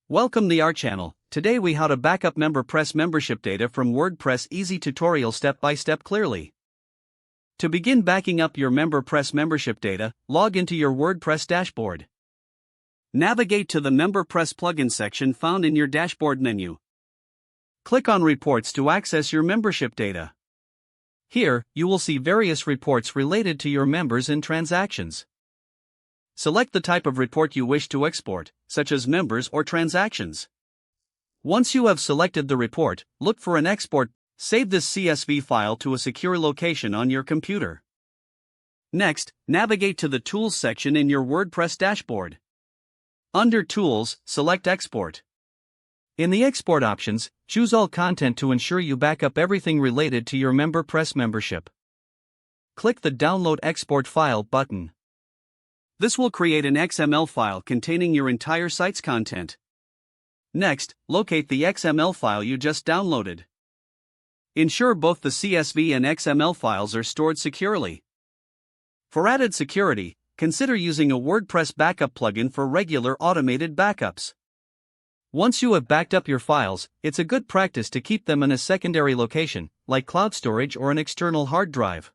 Welcome to our channel. Today we how to backup MemberPress membership data from WordPress. Easy tutorial step by step clearly. To begin backing up your MemberPress membership data, log into your WordPress dashboard. Navigate to the MemberPress plugin section found in your dashboard menu. Click on Reports to access your membership data. Here, you will see various reports related to your members and transactions. Select the type of report you wish to export, such as members or transactions. Once you have selected the report, look for an export. Save this CSV file to a secure location on your computer. Next, navigate to the Tools section in your WordPress dashboard. Under Tools, select Export. In the Export options, choose All Content to ensure you back up everything related to your MemberPress membership. Click the Download Export File button. This will create an XML file containing your entire site's content. Next, locate the XML file you just downloaded. Ensure both the CSV and XML files are stored securely. For added security, consider using a WordPress backup plugin for regular automated backups. Once you have backed up your files, it's a good practice to keep them in a secondary location, like cloud storage or an external hard drive.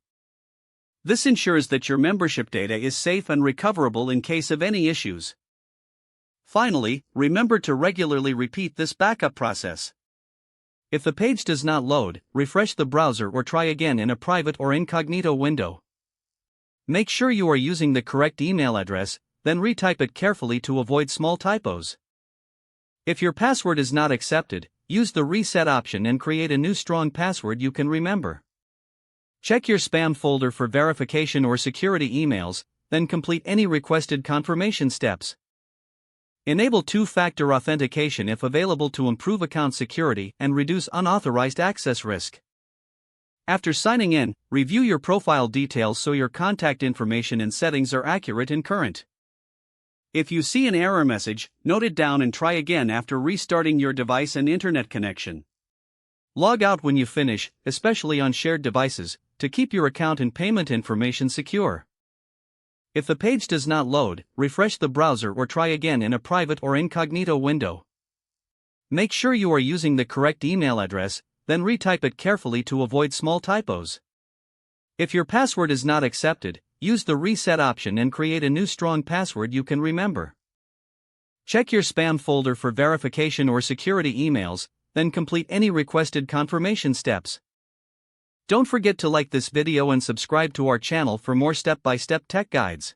This ensures that your membership data is safe and recoverable in case of any issues. Finally, remember to regularly repeat this backup process. If the page does not load, refresh the browser or try again in a private or incognito window. Make sure you are using the correct email address, then retype it carefully to avoid small typos. If your password is not accepted, use the reset option and create a new strong password you can remember. Check your spam folder for verification or security emails, then complete any requested confirmation steps. Enable two-factor authentication if available to improve account security and reduce unauthorized access risk. After signing in, review your profile details so your contact information and settings are accurate and current. If you see an error message, note it down and try again after restarting your device and internet connection. Log out when you finish, especially on shared devices, to keep your account and payment information secure. If the page does not load, refresh the browser or try again in a private or incognito window. Make sure you are using the correct email address, then retype it carefully to avoid small typos. If your password is not accepted, use the reset option and create a new strong password you can remember. Check your spam folder for verification or security emails, then complete any requested confirmation steps. Don't forget to like this video and subscribe to our channel for more step-by-step tech guides.